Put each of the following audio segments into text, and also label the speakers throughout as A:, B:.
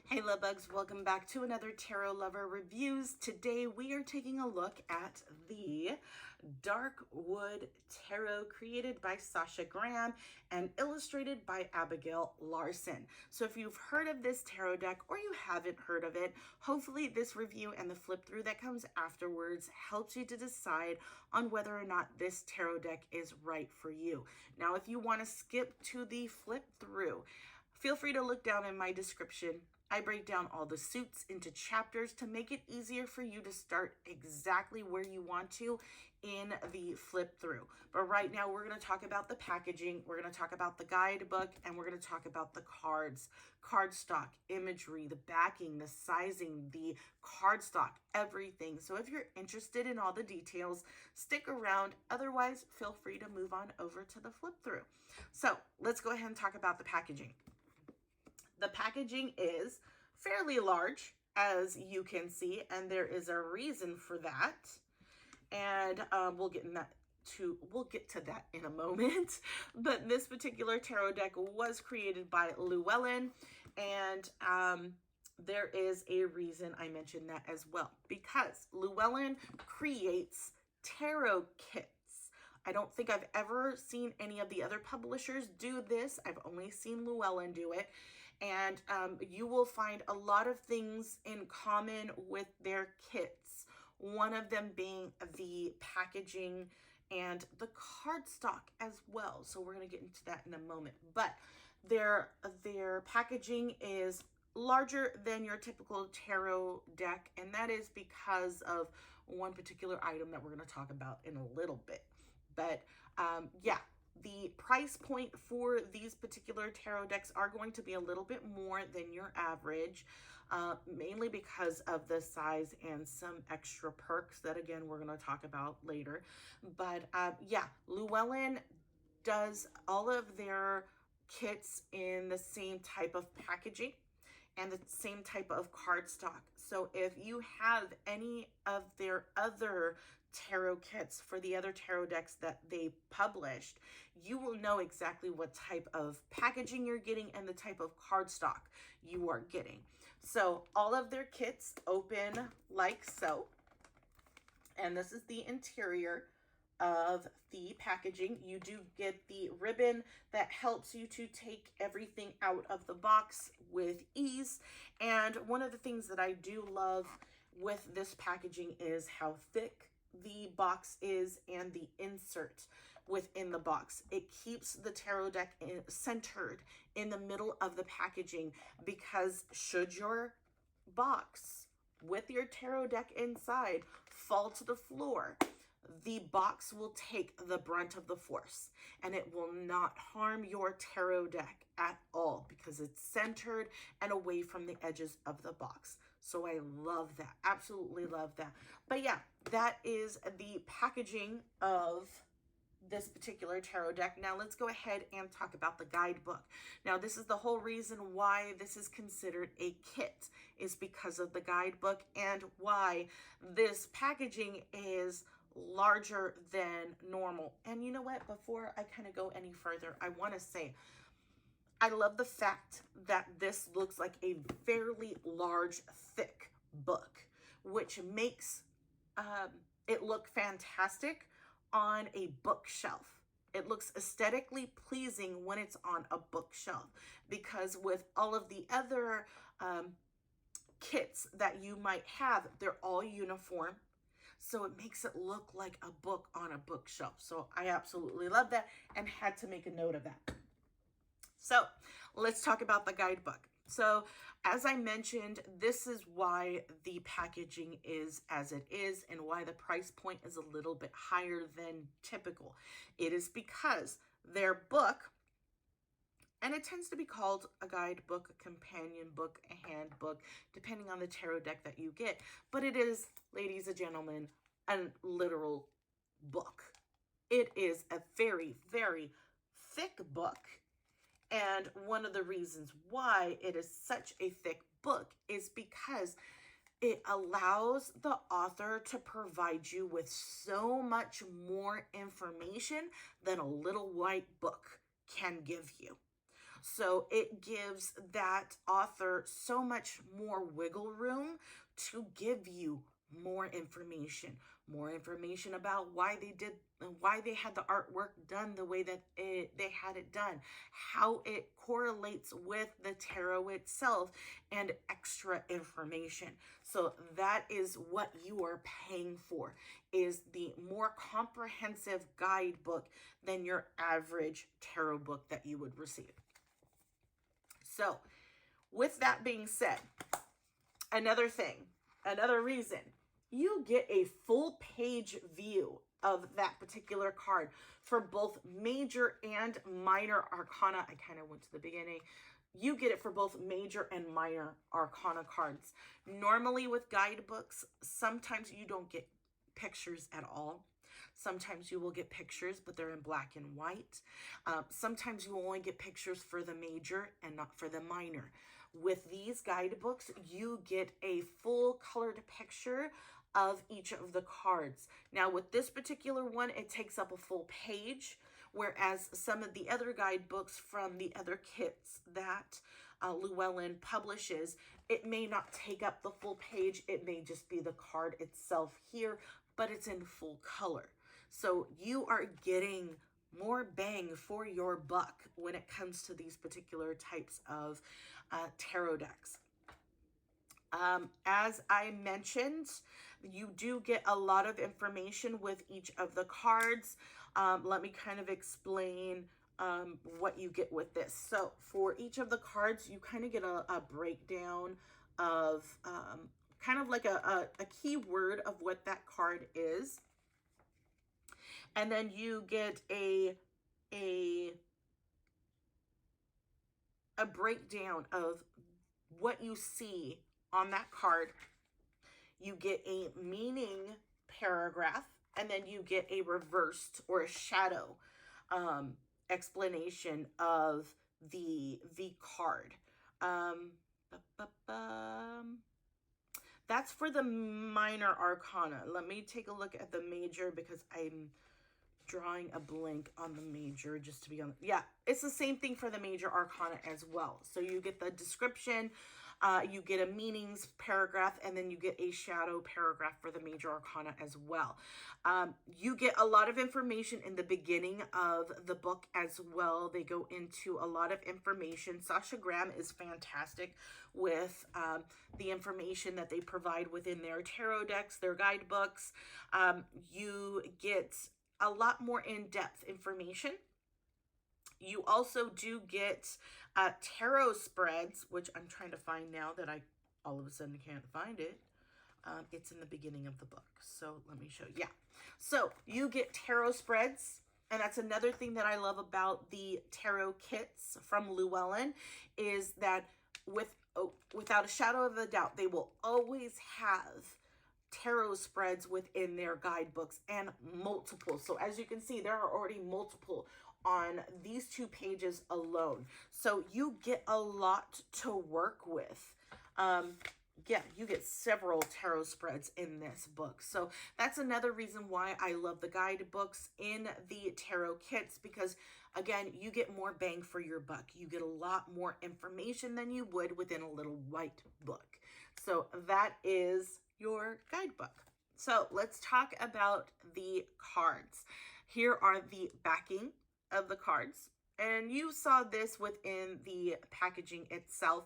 A: Hey love bugs, welcome back to another Tarot Lover Reviews. Today we are taking a look at the Dark Wood Tarot created by Sasha Graham and illustrated by Abigail Larson. So if you've heard of this tarot deck or you haven't heard of it, hopefully this review and the flip through that comes afterwards helps you to decide on whether or not this tarot deck is right for you. Now if you want to skip to the flip through, feel free to look down in my description. I break down all the suits into chapters to make it easier for you to start exactly where you want to in the flip through. But right now we're going to talk about the packaging, we're going to talk about the guidebook, and we're going to talk about the cards, cardstock, imagery, the backing, the sizing, the cardstock, everything. So if you're interested in all the details, stick around. Otherwise, feel free to move on over to the flip through. So let's go ahead and talk about the packaging. The packaging is fairly large, as you can see, and there is a reason for that. And we'll get to that in a moment. But this particular tarot deck was created by Llewellyn, and there is a reason I mentioned that as well, because Llewellyn creates tarot kits. I don't think I've ever seen any of the other publishers do this. I've only seen Llewellyn do it. And you will find a lot of things in common with their kits. One of them being the packaging and the cardstock as well. So we're going to get into that in a moment. But their packaging is larger than your typical tarot deck, and that is because of one particular item that we're going to talk about in a little bit. But yeah, the price point for these particular tarot decks are going to be a little bit more than your average, mainly because of the size and some extra perks that, again, we're going to talk about later. But yeah, Llewellyn does all of their kits in the same type of packaging and the same type of cardstock. So if you have any of their other tarot kits for the other tarot decks that they published, you will know exactly what type of packaging you're getting and the type of cardstock you are getting. So all of their kits open like so, and this is the interior of the packaging. You do get the ribbon that helps you to take everything out of the box with ease. And one of the things that I do love with this packaging is how thick the box is and the insert within the box. It keeps the tarot deck centered in the middle of the packaging, because should your box with your tarot deck inside fall to the floor, the box will take the brunt of the force and it will not harm your tarot deck at all because it's centered and away from the edges of the box. So I love that. Absolutely love that. But yeah, that is the packaging of this particular tarot deck. Now let's go ahead and talk about the guidebook. Now this is the whole reason why this is considered a kit, is because of the guidebook and why this packaging is larger than normal. And you know what, before I kind of go any further, I want to say I love the fact that this looks like a fairly large, thick book, which makes it look fantastic on a bookshelf. It looks aesthetically pleasing when it's on a bookshelf, because with all of the other kits that you might have, they're all uniform. So it makes it look like a book on a bookshelf. So I absolutely love that and had to make a note of that. So let's talk about the guidebook. So as I mentioned, this is why the packaging is as it is and why the price point is a little bit higher than typical. It is because their book, and it tends to be called a guidebook, a companion book, a handbook, depending on the tarot deck that you get. But it is, ladies and gentlemen, a literal book. It is a very, very thick book. And one of the reasons why it is such a thick book is because it allows the author to provide you with so much more information than a little white book can give you. So it gives that author so much more wiggle room to give you more information about why they had the artwork done the way that they had it done, how it correlates with the tarot itself, and extra information. So that is what you are paying for, is the more comprehensive guidebook than your average tarot book that you would receive. So with that being said, another reason, you get a full page view of that particular card for both major and minor arcana. I kind of went to the beginning. You get it for both major and minor arcana cards. Normally with guidebooks, sometimes you don't get pictures at all. Sometimes you will get pictures, but they're in black and white. Sometimes you only get pictures for the major and not for the minor. With these guidebooks, you get a full colored picture of each of the cards. Now, with this particular one, it takes up a full page, whereas some of the other guidebooks from the other kits that Llewellyn publishes, it may not take up the full page. It may just be the card itself here, but it's in full color. So you are getting more bang for your buck when it comes to these particular types of tarot decks. As I mentioned, you do get a lot of information with each of the cards. Let me kind of explain what you get with this. So for each of the cards, you kind of get a breakdown of kind of like a key word of what that card is. And then you get a breakdown of what you see on that card. You get a meaning paragraph, and then you get a reversed or a shadow explanation of the card. That's for the minor arcana. Let me take a look at the major because I'm drawing a blank on the major, just to be honest. Yeah, it's the same thing for the major arcana as well. So you get the description, you get a meanings paragraph, and then you get a shadow paragraph for the major arcana as well. You get a lot of information in the beginning of the book as well. They go into a lot of information. Sasha Graham is fantastic with the information that they provide within their tarot decks, their guidebooks. You get a lot more in-depth information. You also do get tarot spreads, which I'm trying to find now that I all of a sudden can't find it. It's in the beginning of the book. So let me show you. Yeah. So you get tarot spreads. And that's another thing that I love about the tarot kits from Llewellyn, is that without a shadow of a doubt, they will always have tarot spreads within their guidebooks, and multiple. So as you can see, there are already multiple on these 2 pages alone. So you get a lot to work with. Yeah, you get several tarot spreads in this book. So that's another reason why I love the guidebooks in the tarot kits, because again, you get more bang for your buck. You get a lot more information than you would within a little white book. So that is your guidebook. So let's talk about the cards. Here are the backing of the cards, and you saw this within the packaging itself.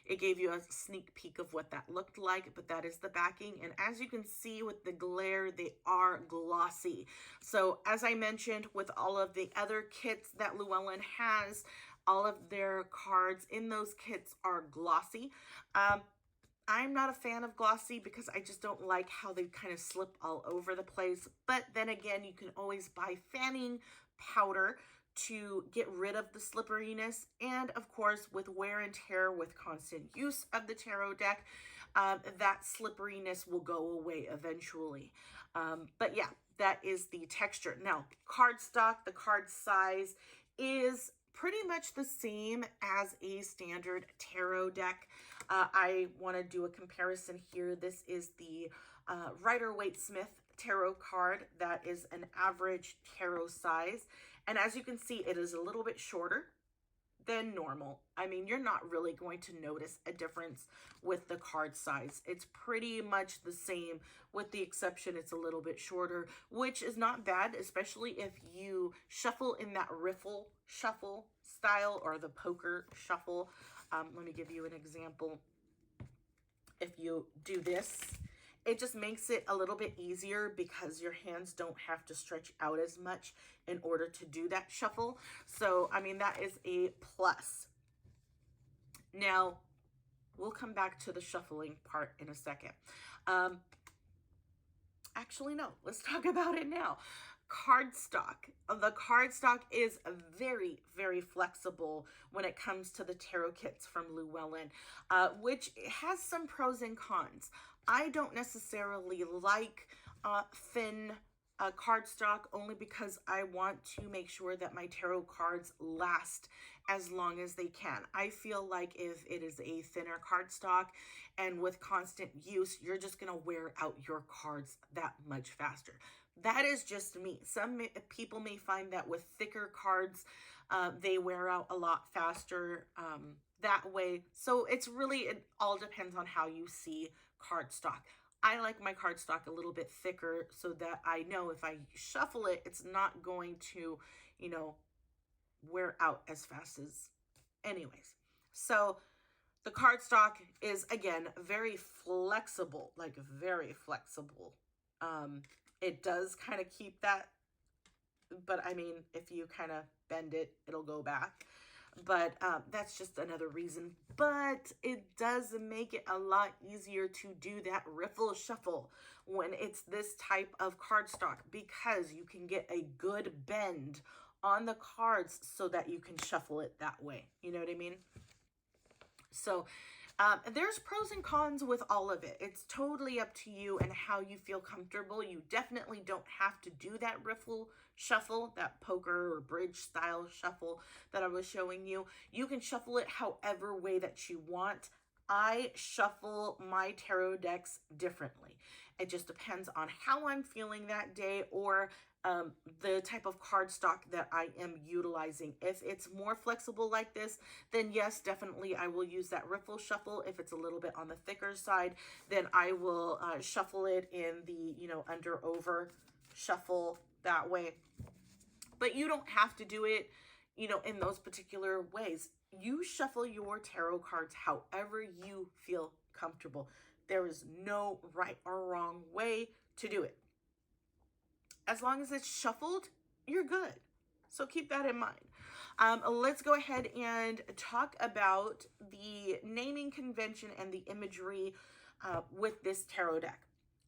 A: It gave you a sneak peek of what that looked like, but that is the backing. And as you can see with the glare, they are glossy. So as I mentioned, with all of the other kits that Llewellyn has, all of their cards in those kits are glossy. I'm not a fan of glossy because I just don't like how they kind of slip all over the place. But then again, you can always buy fanning powder to get rid of the slipperiness. And of course, with wear and tear, with constant use of the tarot deck, that slipperiness will go away eventually. But yeah, that is the texture. Now, cardstock, the card size is pretty much the same as a standard tarot deck. I want to do a comparison here. This is the Rider-Waite-Smith tarot card. That is an average tarot size. And as you can see, it is a little bit shorter than normal. I mean, you're not really going to notice a difference with the card size. It's pretty much the same, with the exception it's a little bit shorter, which is not bad, especially if you shuffle in that riffle shuffle style or the poker shuffle. Let me give you an example. If you do this, it just makes it a little bit easier because your hands don't have to stretch out as much in order to do that shuffle. So, I mean, that is a plus. Now, we'll come back to the shuffling part in a second. Actually, no, let's talk about it now. Cardstock. The cardstock is very, very flexible when it comes to the tarot kits from Llewellyn, which has some pros and cons. I don't necessarily like thin cardstock, only because I want to make sure that my tarot cards last as long as they can. I feel like if it is a thinner cardstock and with constant use, you're just going to wear out your cards that much faster. That is just me. Some people may find that with thicker cards, they wear out a lot faster that way. So it all depends on how you see cardstock. I like my cardstock a little bit thicker so that I know if I shuffle it, it's not going to, wear out as fast as anyways. So the cardstock is, again, very flexible, like very flexible. It does kind of keep that, but I mean, if you kind of bend it, it'll go back. But that's just another reason. But it does make it a lot easier to do that riffle shuffle when it's this type of cardstock, because you can get a good bend on the cards so that you can shuffle it that way. You know what I mean? So there's pros and cons with all of it. It's totally up to you and how you feel comfortable. You definitely don't have to do that riffle shuffle, that poker or bridge style shuffle that I was showing you. You can shuffle it however way that you want. I shuffle my tarot decks differently. It just depends on how I'm feeling that day, or the type of cardstock that I am utilizing. If it's more flexible like this, then yes, definitely I will use that riffle shuffle. If it's a little bit on the thicker side, then I will shuffle it in the, under over shuffle that way. But you don't have to do it, in those particular ways. You shuffle your tarot cards however you feel comfortable. There is no right or wrong way to do it. As long as it's shuffled, you're good. So keep that in mind. Let's go ahead and talk about the naming convention and the imagery with this tarot deck.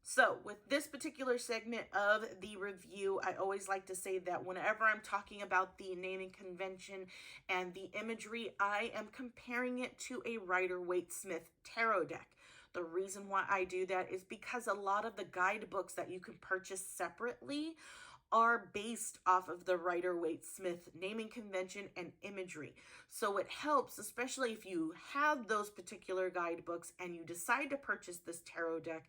A: So with this particular segment of the review, I always like to say that whenever I'm talking about the naming convention and the imagery, I am comparing it to a Rider-Waite-Smith tarot deck. The reason why I do that is because a lot of the guidebooks that you can purchase separately are based off of the Rider-Waite-Smith naming convention and imagery. So it helps, especially if you have those particular guidebooks and you decide to purchase this tarot deck,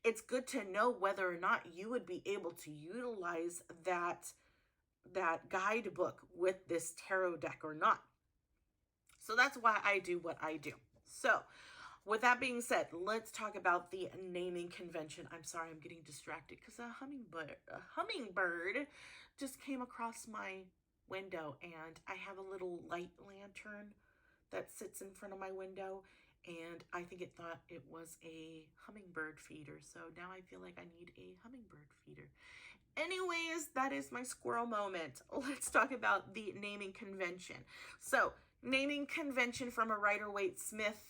A: it's good to know whether or not you would be able to utilize that guidebook with this tarot deck or not. So that's why I do what I do. So with that being said, let's talk about the naming convention. I'm sorry, I'm getting distracted because a hummingbird just came across my window, and I have a little light lantern that sits in front of my window, and I think it thought it was a hummingbird feeder. So now I feel like I need a hummingbird feeder. Anyways, that is my squirrel moment. Let's talk about the naming convention. So naming convention from a Rider-Waite-Smith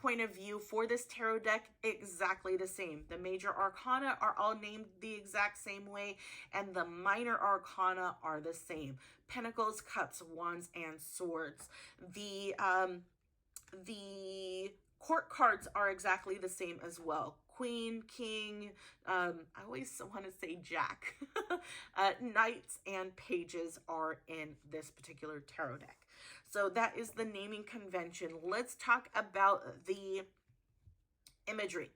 A: point of view for this tarot deck, exactly the same. The major arcana are all named the exact same way, and the minor arcana are the same. Pentacles, cups, wands, and swords. The court cards are exactly the same as well. Queen, king, I always want to say jack. Knights and pages are in this particular tarot deck. So that is the naming convention. Let's talk about the imagery.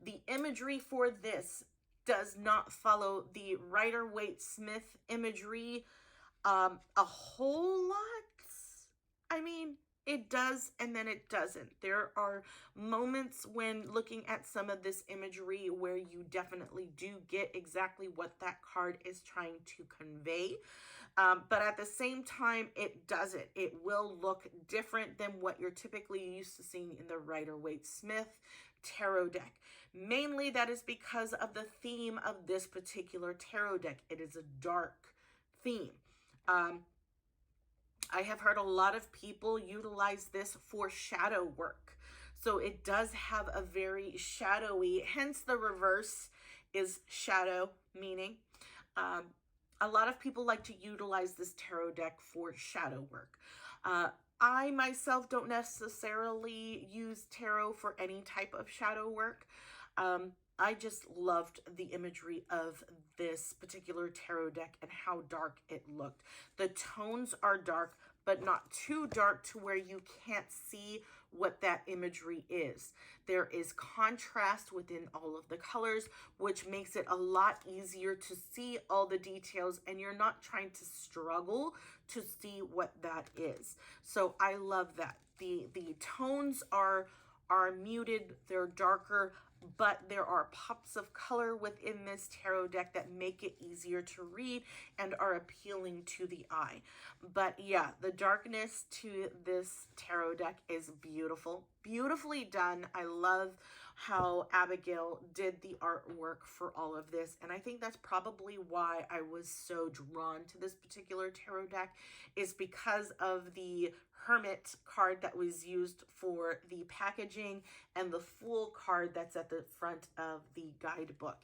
A: The imagery for this does not follow the Rider-Waite-Smith imagery. A whole lot. I mean, it does and then it doesn't. There are moments when looking at some of this imagery where you definitely do get exactly what that card is trying to convey. But at the same time, it doesn't. It will look different than what you're typically used to seeing in the Rider-Waite-Smith tarot deck. Mainly that is because of the theme of this particular tarot deck. It is a dark theme. I have heard a lot of people utilize this for shadow work. So it does have a very shadowy, hence the reverse is shadow, meaning a lot of people like to utilize this tarot deck for shadow work. I myself don't necessarily use tarot for any type of shadow work. I just loved the imagery of this particular tarot deck and how dark it looked. The tones are dark, but not too dark to where you can't see what that imagery is. There is contrast within all of the colors, which makes it a lot easier to see all the details, and you're not trying to struggle to see what that is. So I love that. The tones are muted, they're darker, but there are pops of color within this tarot deck that make it easier to read and are appealing to the eye. But yeah, the darkness to this tarot deck is beautiful, beautifully done. I love how Abigail did the artwork for all of this, and I think that's probably why I was so drawn to this particular tarot deck, is because of the Hermit card that was used for the packaging and the Fool card that's at the front of the guidebook.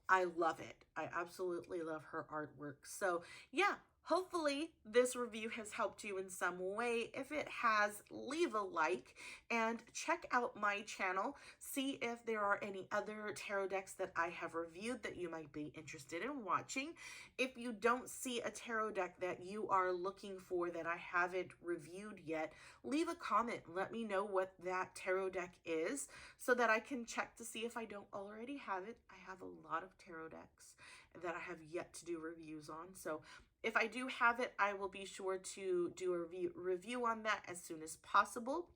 A: I love it. I absolutely love her artwork. So yeah, hopefully this review has helped you in some way. If it has, leave a like and check out my channel. See if there are any other tarot decks that I have reviewed that you might be interested in watching. If you don't see a tarot deck that you are looking for that I haven't reviewed yet, leave a comment. Let me know what that tarot deck is so that I can check to see if I don't already have it. I have a lot of tarot decks that I have yet to do reviews on. So if I do have it, I will be sure to do a review on that as soon as possible.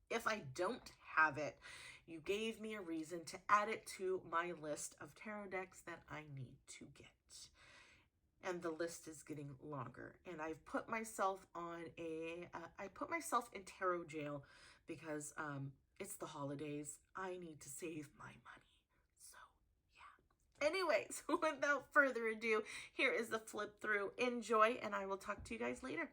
A: If I don't have it, you gave me a reason to add it to my list of tarot decks that I need to get. And the list is getting longer. And I've put myself on I put myself in tarot jail because it's the holidays. I need to save my money. Anyways, without further ado, here is the flip through. Enjoy, and I will talk to you guys later.